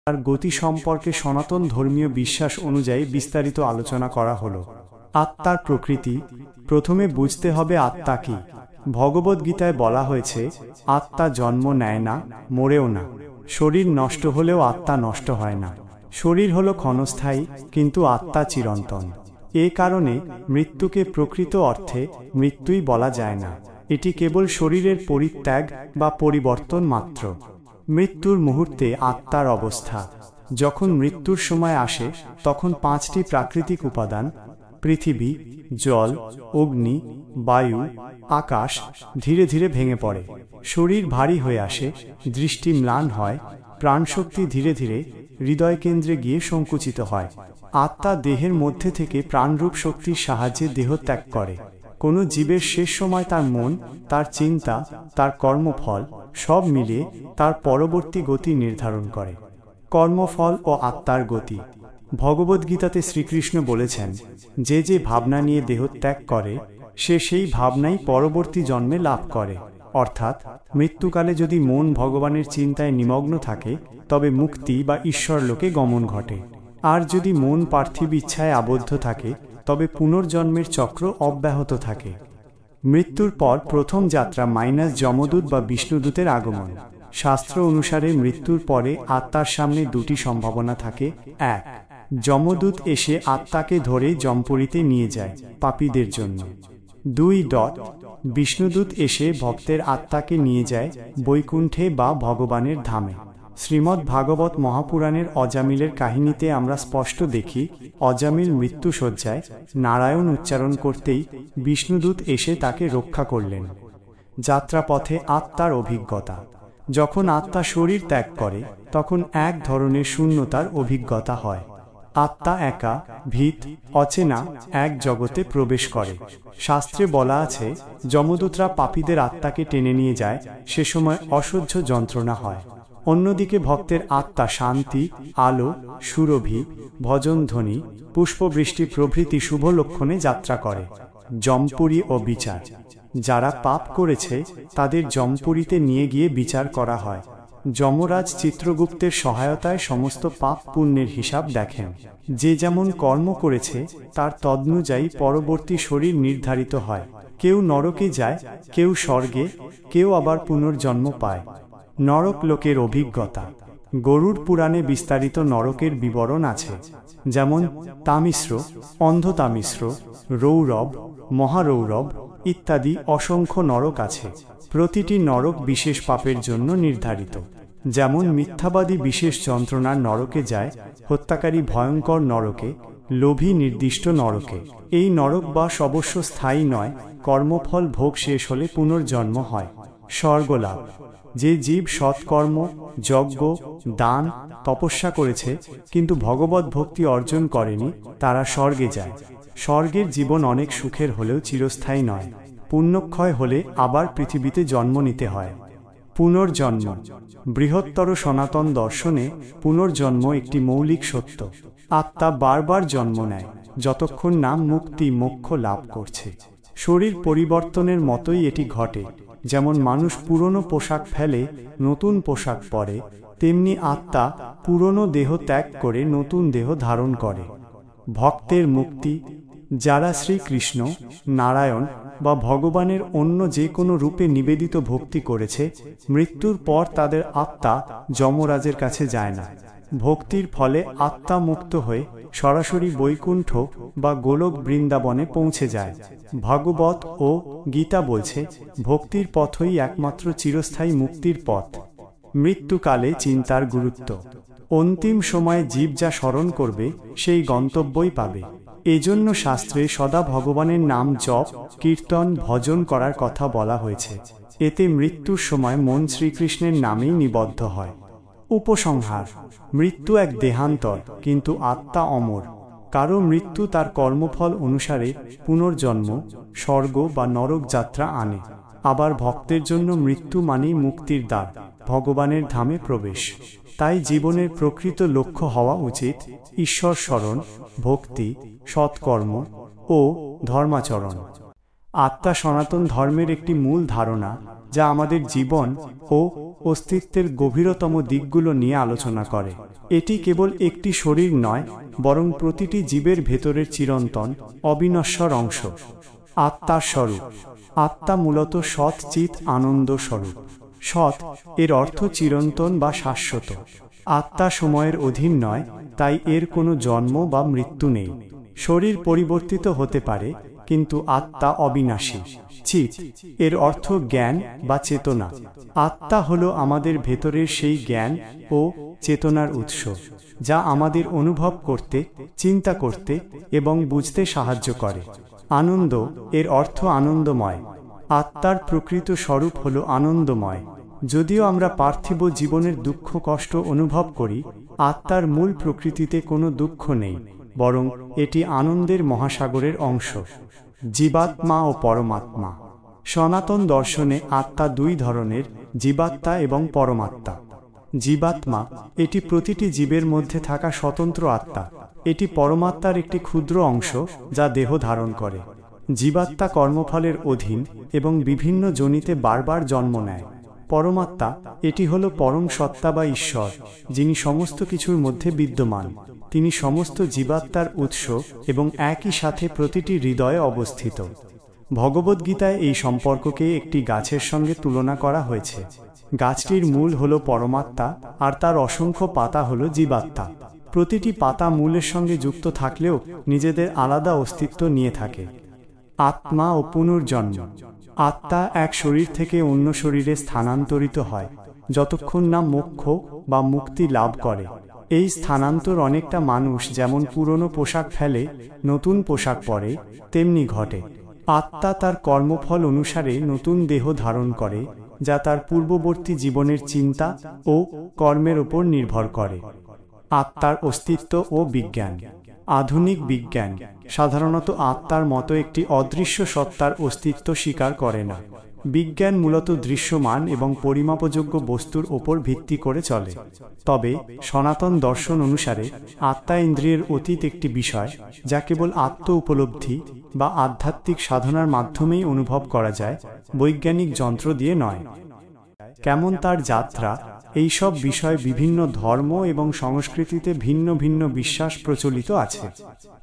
তার গতি সম্পর্কে সনাতন ধর্মীয় বিশ্বাস অনুযায়ী বিস্তারিত আলোচনা করা হলো। আত্মার প্রকৃতি। প্রথমে বুঝতে হবে আত্মা কি। ভগবদ্গীতায় বলা হয়েছে, আত্মা জন্ম নেয় না, মরেও না। শরীর নষ্ট হলেও আত্মা নষ্ট হয় না। শরীর হলো ক্ষণস্থায়ী, কিন্তু আত্মা চিরন্তন। এ কারণে মৃত্যুকে প্রকৃত অর্থে মৃত্যুই বলা যায় না। এটি কেবল শরীরের পরিত্যাগ বা পরিবর্তন মাত্র। মৃত্যুর মুহূর্তে আত্মার অবস্থা। যখন মৃত্যুর সময় আসে তখন 5টি প্রাকৃতিক উপাদান পৃথিবী, জল, অগ্নি, বায়ু, আকাশ ধীরে ধীরে ভেঙে পড়ে। শরীর ভারী হয়ে আসে, দৃষ্টি ম্লান হয়, প্রাণশক্তি ধীরে ধীরে হৃদয় কেন্দ্রে গিয়ে সংকুচিত হয়। আত্মা দেহের মধ্যে থেকে প্রাণরূপ শক্তির সাহায্যে দেহ ত্যাগ করে। কোনো জীবের শেষ সময় তার মন, তার চিন্তা, তার কর্মফল সব মিলিয়ে তার পরবর্তী গতি নির্ধারণ করে। কর্মফল ও আত্মার গতি। ভগবদ্গীতাতে শ্রীকৃষ্ণ বলেছেন, যে যে ভাবনা নিয়ে দেহ ত্যাগ করে সে সেই ভাবনাই পরবর্তী জন্মে লাভ করে। অর্থাৎ মৃত্যুকালে যদি মন ভগবানের চিন্তায় নিমগ্ন থাকে তবে মুক্তি বা ঈশ্বরলোকে গমন ঘটে। আর যদি মন পার্থিব ইচ্ছায় আবদ্ধ থাকে তবে পুনর্জন্মের চক্র অব্যাহত থাকে। মৃত্যুর পর প্রথম যাত্রা যমদূত বা বিষ্ণুদূতের আগমন। শাস্ত্র অনুসারে মৃত্যুর পরে আত্মার সামনে দুটি সম্ভাবনা থাকে। 1. যমদূত এসে আত্মাকে ধরে যমপুরীতে নিয়ে যায়, পাপীদের জন্য। 2. বিষ্ণুদূত এসে ভক্তের আত্মাকে নিয়ে যায় বৈকুণ্ঠে বা ভগবানের ধামে। শ্রীমদ্ ভাগবত মহাপুরাণের অজামিলের কাহিনীতে আমরা স্পষ্ট দেখি, অজামিল মৃত্যুশয্যায় নারায়ণ উচ্চারণ করতেই বিষ্ণুদূত এসে তাকে রক্ষা করলেন। যাত্রাপথে আত্মার অভিজ্ঞতা। যখন আত্মা শরীর ত্যাগ করে তখন এক ধরনের শূন্যতার অভিজ্ঞতা হয়। আত্মা একা, ভীত, অচেনা এক জগতে প্রবেশ করে। শাস্ত্রে বলা আছে, যমদূতরা পাপীদের আত্মাকে টেনে নিয়ে যায়, সে সময় অসহ্য যন্ত্রণা হয়। অন্যদিকে ভক্তের আত্মা শান্তি, আলো, সুরভি, ভজনধ্বনি, পুষ্পবৃষ্টি প্রভৃতি শুভ লক্ষণে যাত্রা করে। যমপুরী ও বিচার। যারা পাপ করেছে তাদের যমপুরীতে নিয়ে গিয়ে বিচার করা হয়। যমরাজ চিত্রগুপ্তের সহায়তায় সমস্ত পাপ পুণ্যের হিসাব দেখেন। যে যেমন কর্ম করেছে তার তদনুযায়ী পরবর্তী শরীর নির্ধারিত হয়। কেউ নরকে যায়, কেউ স্বর্গে, কেউ আবার পুনর্জন্ম পায়। নরক লোকের অভিজ্ঞতা। গরুড় পুরাণে বিস্তারিত নরকের বিবরণ আছে। যেমন তামিশ্র, অন্ধতামিশ্র, রৌরব, মহারৌরব ইত্যাদি অসংখ্য নরক আছে। প্রতিটি নরক বিশেষ পাপের জন্য নির্ধারিত। যেমন মিথ্যাবাদী বিশেষ যন্ত্রণার নরকে যায়, হত্যাকারী ভয়ঙ্কর নরকে, লোভী নির্দিষ্ট নরকে। এই নরকবাস অবশ্য স্থায়ী নয়, কর্মফল ভোগ শেষ হলে পুনর্জন্ম হয়। স্বর্গলাভ। যে জীব সৎকর্ম, যজ্ঞ, দান, তপস্যা করেছে কিন্তু ভগবত ভক্তি অর্জন করেনি, তারা স্বর্গে যায়। স্বর্গের জীবন অনেক সুখের হলেও চিরস্থায়ী নয়। পুণ্যক্ষয় হলে আবার পৃথিবীতে জন্ম নিতে হয়। পুনর্জন্ম। বৃহত্তর সনাতন দর্শনে পুনর্জন্ম একটি মৌলিক সত্য। আত্মা বারবার জন্ম নেয় যতক্ষণ না মুক্তি মোক্ষ লাভ করছে। শরীর পরিবর্তনের মতোই এটি ঘটে। যেমন মানুষ পুরনো পোশাক ফেলে নতুন পোশাক পরে, তেমনি আত্মা পুরনো দেহ ত্যাগ করে নতুন দেহ ধারণ করে। ভক্তের মুক্তি। যারা শ্রীকৃষ্ণ, নারায়ণ বা ভগবানের অন্য যে কোনো রূপে নিবেদিত ভক্তি করেছে, মৃত্যুর পর তাদের আত্মা যমরাজের কাছে যায় না। ভক্তির ফলে আত্মা মুক্ত হয়ে সরাসরি বৈকুণ্ঠ বা গোলক বৃন্দাবনে পৌঁছে যায়। ভাগবত ও গীতা বলছে, ভক্তির পথই একমাত্র চিরস্থায়ী মুক্তির পথ। মৃত্যুকালে চিন্তার গুরুত্ব। অন্তিম সময়ে জীব যা স্মরণ করবে সেই গন্তব্যই পাবে। এজন্য শাস্ত্রে সদা ভগবানের নাম জপ, কীর্তন, ভজন করার কথা বলা হয়েছে। এতে মৃত্যুর সময় মন শ্রীকৃষ্ণের নামেই নিবদ্ধ হয়। উপসংহার। মৃত্যু এক দেহান্তর, কিন্তু আত্মা অমর। কারো মৃত্যু তার কর্মফল অনুসারে পুনর্জন্ম, স্বর্গ বা নরক যাত্রা আনে। আবার ভক্তের জন্য মৃত্যু মানেই মুক্তির দ্বার, ভগবানের ধামে প্রবেশ। তাই জীবনের প্রকৃত লক্ষ্য হওয়া উচিত ঈশ্বর স্মরণ, ভক্তি, সৎকর্ম ও ধর্মাচরণ। আত্মা সনাতন ধর্মের একটি মূল ধারণা, যা আমাদের জীবন ও অস্তিত্বের গভীরতম দিকগুলো নিয়ে আলোচনা করে। এটি কেবল একটি শরীর নয়, বরং প্রতিটি জীবের ভেতরের চিরন্তন অবিনশ্বর অংশ। আত্মার স্বরূপ। আত্মা মূলত সৎ চিত আনন্দ স্বরূপ। সৎ এর অর্থ চিরন্তন বা শাশ্বত। আত্মা সময়ের অধীন নয়, তাই এর কোনো জন্ম বা মৃত্যু নেই। শরীর পরিবর্তিত হতে পারে, কিন্তু আত্মা অবিনাশী। চিত এর অর্থ জ্ঞান বা চেতনা। আত্মা হলো আমাদের ভেতরের সেই জ্ঞান ও চেতনার উৎস, যা আমাদের অনুভব করতে, চিন্তা করতে এবং বুঝতে সাহায্য করে। আনন্দ এর অর্থ আনন্দময়। আত্মার প্রকৃত স্বরূপ হলো আনন্দময়। যদিও আমরা পার্থিব জীবনের দুঃখ কষ্ট অনুভব করি, আত্মার মূল প্রকৃতিতে কোনো দুঃখ নেই, বরং এটি আনন্দের মহাসাগরের অংশ। জীবাত্মা ও পরমাত্মা। সনাতন দর্শনে আত্মা দুই ধরনের, জীবাত্মা এবং পরমাত্মা। জীবাত্মা এটি প্রতিটি জীবের মধ্যে থাকা স্বতন্ত্র আত্মা। এটি পরমাত্মার একটি ক্ষুদ্র অংশ, যা দেহ ধারণ করে। জীবাত্মা কর্মফলের অধীন এবং বিভিন্ন যোনিতে বারবার জন্ম নেয়। পরমাত্মা এটি হল পরম সত্তা বা ঈশ্বর, যিনি সমস্ত কিছুর মধ্যে বিদ্যমান। তিনি সমস্ত জীবাত্মার উৎস এবং একই সাথে প্রতিটি হৃদয়ে অবস্থিত। ভগবদ্গীতায় এই সম্পর্ককে একটি গাছের সঙ্গে তুলনা করা হয়েছে। গাছটির মূল হল পরমাত্মা, আর তার অসংখ্য পাতা হল জীবাত্মা। প্রতিটি পাতা মূলের সঙ্গে যুক্ত থাকলেও নিজেদের আলাদা অস্তিত্ব নিয়ে থাকে। আত্মা ও পুনর্জন্ম। আত্মা এক শরীর থেকে অন্য শরীরে স্থানান্তরিত হয়, যতক্ষণ না মোক্ষ বা মুক্তি লাভ করে। এই স্থানান্তর অনেকটা মানুষ যেমন পুরনো পোশাক ফেলে নতুন পোশাক পরে, তেমনি ঘটে। আত্মা তার কর্মফল অনুসারে নতুন দেহ ধারণ করে, যা তার পূর্ববর্তী জীবনের চিন্তা ও কর্মের উপর নির্ভর করে। আত্মার অস্তিত্ব ও বিজ্ঞান। আধুনিক বিজ্ঞান সাধারণত আত্মার মতো একটি অদৃশ্য সত্তার অস্তিত্ব স্বীকার করে না। বিজ্ঞান মূলত দৃশ্যমান এবং পরিমাপযোগ্য বস্তুর ওপর ভিত্তি করে চলে। তবে সনাতন দর্শন অনুসারে আত্মা ইন্দ্রিয়ের অতীত একটি বিষয়, যা কেবল আত্ম উপলব্ধি বা আধ্যাত্মিক সাধনার মাধ্যমেই অনুভব করা যায়, বৈজ্ঞানিক যন্ত্র দিয়ে নয়। কেমন তার যাত্রা? এইসব বিষয় বিভিন্ন ধর্ম এবং সংস্কৃতিতে ভিন্ন ভিন্ন বিশ্বাস প্রচলিত আছে।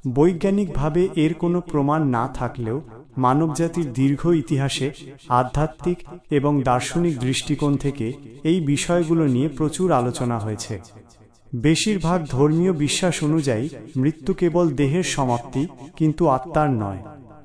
বৈজ্ঞানিকভাবে এর কোনো প্রমাণ না থাকলেও মানবজাতির দীর্ঘ ইতিহাসে আধ্যাত্মিক এবং দার্শনিক দৃষ্টিকোণ থেকে এই বিষয়গুলো নিয়ে প্রচুর আলোচনা হয়েছে। বেশিরভাগ ধর্মীয় বিশ্বাস অনুযায়ী মৃত্যু কেবল দেহের সমাপ্তি, কিন্তু আত্মার নয়।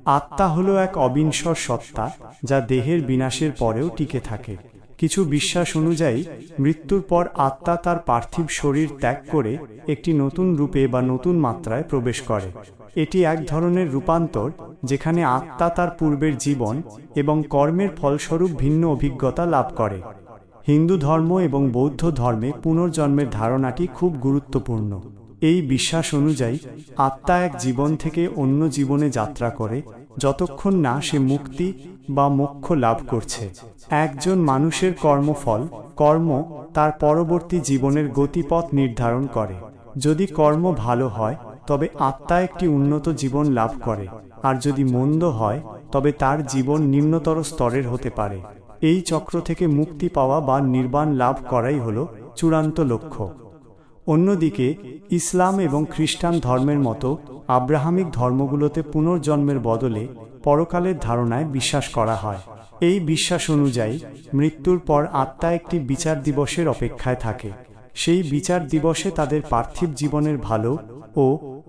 আত্মা হলো এক অবিনশ্বর সত্তা, যা দেহের বিনাশের পরেও টিকে থাকে। কিছু বিশ্বাস অনুযায়ী মৃত্যুর পর আত্মা তার পার্থিব শরীর ত্যাগ করে একটি নতুন রূপে বা নতুন মাত্রায় প্রবেশ করে। এটি এক ধরনের রূপান্তর, যেখানে আত্মা তার পূর্বের জীবন এবং কর্মের ফলস্বরূপ ভিন্ন অভিজ্ঞতা লাভ করে। হিন্দু ধর্ম এবং বৌদ্ধ ধর্মে পুনর্জন্মের ধারণাটি খুব গুরুত্বপূর্ণ। এই বিশ্বাস অনুযায়ী আত্মা এক জীবন থেকে অন্য জীবনে যাত্রা করে, যতক্ষণ না সে মুক্তি বা মোক্ষ লাভ করছে। একজন মানুষের কর্মফল, কর্ম তার পরবর্তী জীবনের গতিপথ নির্ধারণ করে। যদি কর্ম ভালো হয়, তবে আত্মা একটি উন্নত জীবন লাভ করে, আর যদি মন্দ হয়, তবে তার জীবন নিম্নতর স্তরের হতে পারে। এই চক্র থেকে মুক্তি পাওয়া বা নির্বাণ লাভ করাই হল চূড়ান্ত লক্ষ্য। অন্যদিকে ইসলাম এবং খ্রিস্টান ধর্মের মতো আব্রাহামিক ধর্মগুলোতে পুনর্জন্মের বদলে পরকালের ধারণায় বিশ্বাস করা হয়। এই বিশ্বাস অনুযায়ী মৃত্যুর পর আত্মা একটি বিচার দিবসের অপেক্ষায় থাকে। সেই বিচার দিবসে তাদের পার্থিব জীবনের ভালো ও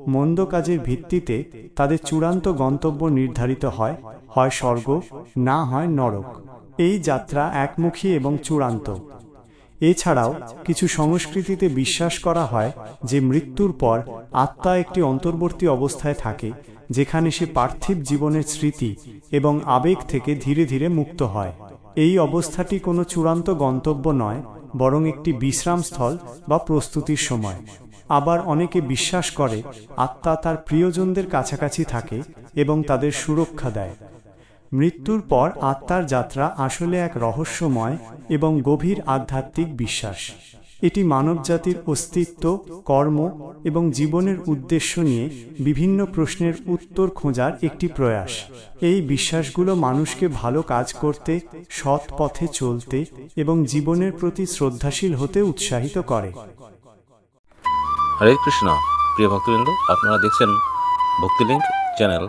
মন্দ কাজের ভিত্তিতে তাদের চূড়ান্ত গন্তব্য নির্ধারিত হয়, হয় স্বর্গ, না হয় নরক। এই যাত্রা একমুখী এবং চূড়ান্ত। এছাড়াও কিছু সংস্কৃতিতে বিশ্বাস করা হয় যে মৃত্যুর পর আত্মা একটি অন্তর্বর্তী অবস্থায় থাকে, যেখানে সে পার্থিব জীবনের স্মৃতি এবং আবেগ থেকে ধীরে ধীরে মুক্ত হয়। এই অবস্থাটি কোনো চূড়ান্ত গন্তব্য নয়, বরং একটি বিশ্রামস্থল বা প্রস্তুতির সময়। আবার অনেকে বিশ্বাস করে আত্মা তার প্রিয়জনদের কাছাকাছি থাকে এবং তাদের সুরক্ষা দেয়। মৃত্যুর পর আত্মার যাত্রা আসলে এক রহস্যময় এবং গভীর আধ্যাত্মিক বিশ্বাস। এটি মানবজাতির অস্তিত্ব, কর্ম এবং জীবনের উদ্দেশ্য নিয়ে বিভিন্ন প্রশ্নের উত্তর খোঁজার একটি প্রয়াস। এই বিশ্বাসগুলো মানুষকে ভালো কাজ করতে, সৎ পথে চলতে এবং জীবনের প্রতি শ্রদ্ধাশীল হতে উৎসাহিত করে। হরে কৃষ্ণ। প্রিয় ভক্তবৃন্দ, আপনারা দেখছেন ভক্তিলিঙ্ক চ্যানেল।